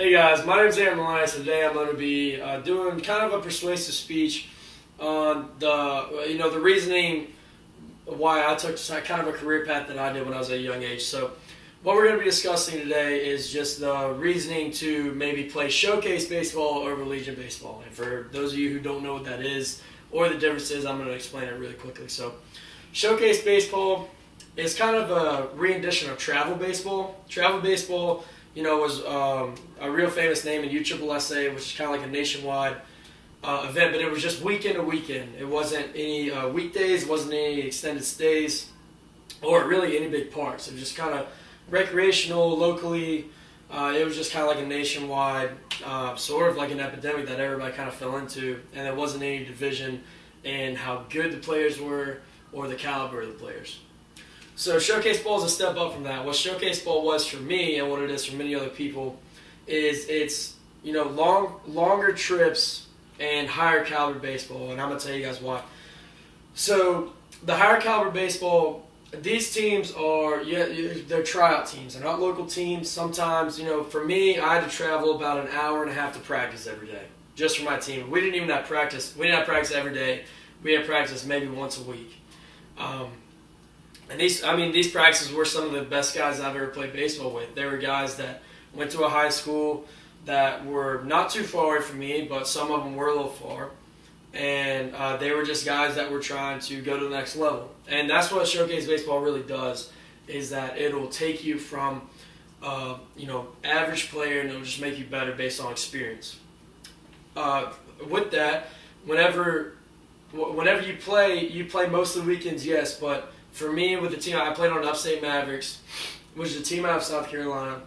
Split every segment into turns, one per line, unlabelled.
Hey guys, my name's Aaron Maloney. So today I'm going to be doing kind of a persuasive speech on the reasoning why I took kind of a career path that I did when I was at a young age. So what we're going to be discussing today is just the reasoning to maybe play showcase baseball over Legion baseball. And for those of you who don't know what that is or the differences, I'm going to explain it really quickly. So showcase baseball is kind of a rendition of travel baseball. Travel baseball, was a real famous name in USSSA, which is kind of like a nationwide event, but it was just weekend to weekend. It wasn't any weekdays, wasn't any extended stays, or really any big parks. It was just kind of recreational, locally. It was just kind of like a nationwide, sort of like an epidemic that everybody kind of fell into, and there wasn't any division in how good the players were or the caliber of the players. So showcase ball is a step up from that. What showcase ball was for me and what it is for many other people is it's longer trips and higher caliber baseball, and I'm going to tell you guys why. So the higher caliber baseball, these teams are they're tryout teams. They're not local teams. Sometimes, for me, I had to travel about an hour and a half to practice every day just for my team. We didn't even have practice. We didn't have practice every day. We had practice maybe once a week. And these practices were some of the best guys I've ever played baseball with. They were guys that went to a high school that were not too far away from me, but some of them were a little far. And they were just guys that were trying to go to the next level. And that's what showcase baseball really does, is that it'll take you from, average player, and it'll just make you better based on experience. With that, whenever you play most of the weekends, yes, but for me, with the team, I played on Upstate Mavericks, which is a team out of South Carolina.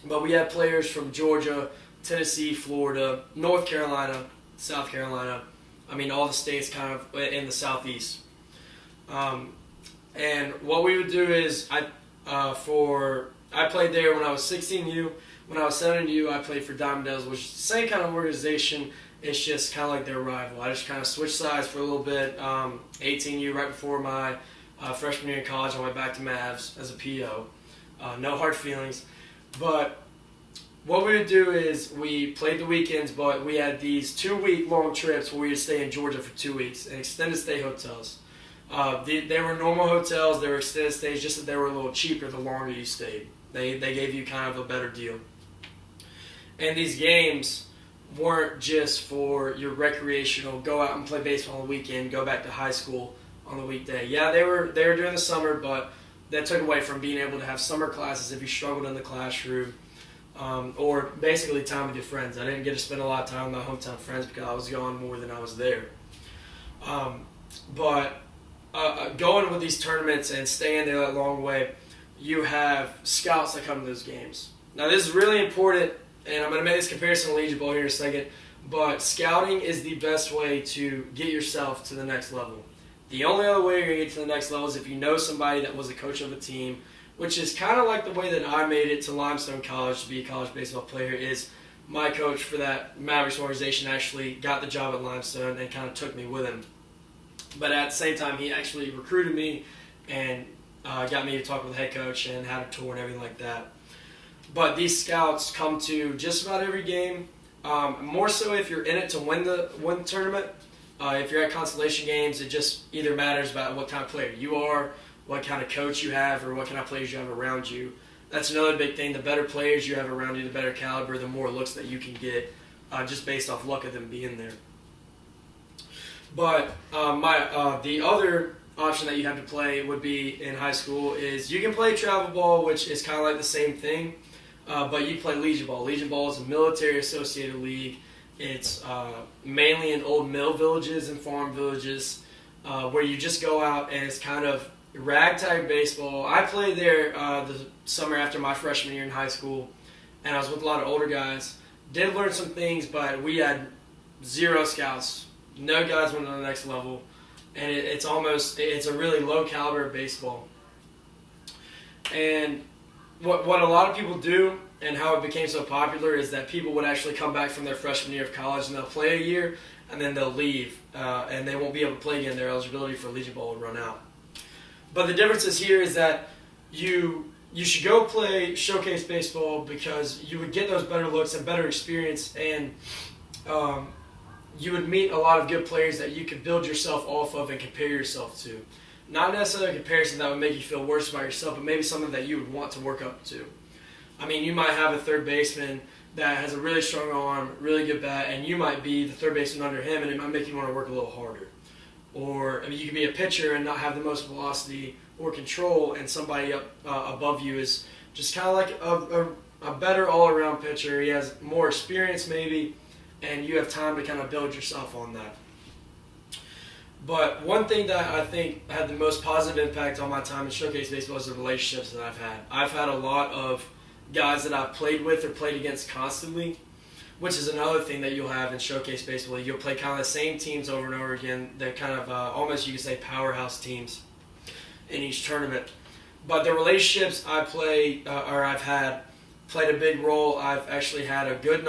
But we had players from Georgia, Tennessee, Florida, North Carolina, South Carolina. All the states kind of in the southeast. And what we would do is, I played there when I was 16U. When I was 17U, I played for Diamond Devils, which is the same kind of organization. It's just kind of like their rival. I just kind of switched sides for a little bit. 18U, right before my freshman year in college, I went back to Mavs as a PO. No hard feelings. But what we would do is we played the weekends, but we had these 2-week long trips where we would stay in Georgia for 2 weeks in extended stay hotels. They were normal hotels. They were extended stays, just that they were a little cheaper the longer you stayed. They gave you kind of a better deal. And these games weren't just for your recreational, go out and play baseball on the weekend, go back to high school on the weekday. Yeah, they were during the summer, but that took away from being able to have summer classes if you struggled in the classroom, or basically time with your friends. I didn't get to spend a lot of time with my hometown friends because I was gone more than I was there. But going with these tournaments and staying there that long way, you have scouts that come to those games. Now this is really important, and I'm going to make this comparison to Legion Ball here in a second, but scouting is the best way to get yourself to the next level. The only other way you're going to get to the next level is if you know somebody that was a coach of a team, which is kind of like the way that I made it to Limestone College to be a college baseball player. Is my coach for that Mavericks organization actually got the job at Limestone and kind of took me with him. But at the same time, he actually recruited me and got me to talk with the head coach and had a tour and everything like that. But these scouts come to just about every game, more so if you're in it to win the tournament. If you're at consolation games, it just either matters about what kind of player you are, what kind of coach you have, or what kind of players you have around you. That's another big thing. The better players you have around you, the better caliber, the more looks that you can get, just based off luck of them being there. But the other option that you have to play would be in high school is you can play travel ball, which is kind of like the same thing, but you play Legion Ball. Legion Ball is a military-associated league. It's mainly in old mill villages and farm villages where you just go out and it's kind of ragtag baseball. I played there the summer after my freshman year in high school, and I was with a lot of older guys. Did learn some things, but we had 0 scouts. No guys went to the next level, and it's a really low caliber of baseball. And what a lot of people do, and how it became so popular, is that people would actually come back from their freshman year of college and they'll play a year and then they'll leave and they won't be able to play again. Their eligibility for Legion Ball would run out. But the difference is here is that you you should go play showcase baseball because you would get those better looks and better experience, and you would meet a lot of good players that you could build yourself off of and compare yourself to. Not necessarily a comparison that would make you feel worse about yourself, but maybe something that you would want to work up to. I mean, you might have a third baseman that has a really strong arm, really good bat, and you might be the third baseman under him, and it might make you want to work a little harder. Or, I mean, you could be a pitcher and not have the most velocity or control, and somebody up above you is just kind of like a better all-around pitcher. He has more experience maybe, and you have time to kind of build yourself on that. But one thing that I think had the most positive impact on my time in showcase baseball is the relationships that I've had. I've had a lot of guys that I've played with or played against constantly, which is another thing that you'll have in showcase baseball. You'll play kind of the same teams over and over again. They're kind of almost, you could say, powerhouse teams in each tournament. But the relationships I play or I've had played a big role. I've actually had a good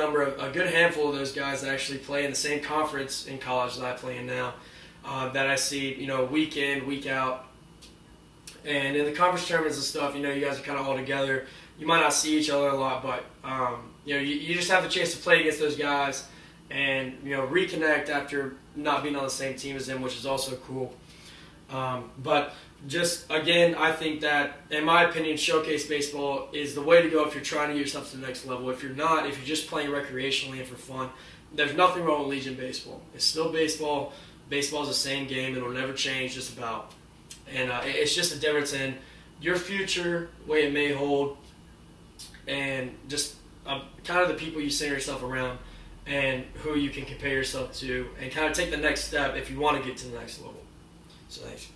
handful of those guys that actually play in the same conference in college that I play in now, that I see, week in, week out. And in the conference tournaments and stuff, you guys are kind of all together. You might not see each other a lot, but you just have the chance to play against those guys and reconnect after not being on the same team as them, which is also cool. But just again, I think that, in my opinion, showcase baseball is the way to go if you're trying to get yourself to the next level. If you're not, if you're just playing recreationally and for fun, there's nothing wrong with Legion baseball. It's still baseball. Baseball is the same game. It'll never change, just about. And it's just a difference in your future, the way it may hold, and just kind of the people you center yourself around and who you can compare yourself to and kind of take the next step if you want to get to the next level. So thanks.